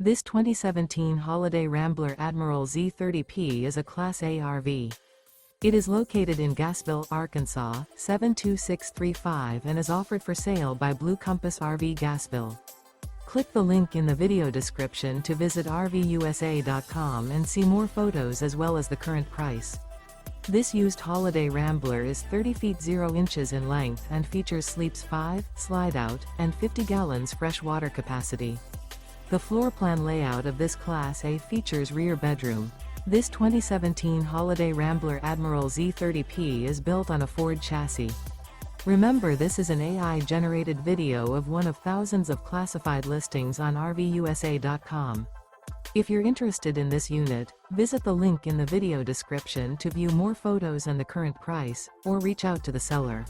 This 2017 Holiday Rambler Admiral Z30P is a Class A RV. It is located in Gassville, Arkansas, 72635 and is offered for sale by Blue Compass RV Gassville. Click the link in the video description to visit RVUSA.com and see more photos as well as the current price. This used Holiday Rambler is 30 feet 0 inches in length and features sleeps 5, slide-out, and 50 gallons fresh water capacity. The floor plan layout of this Class A features rear bedroom. This 2017 Holiday Rambler Admiral Z30P is built on a Ford chassis. Remember, this is an AI-generated video of one of thousands of classified listings on RVUSA.com. If you're interested in this unit, visit the link in the video description to view more photos and the current price, or reach out to the seller.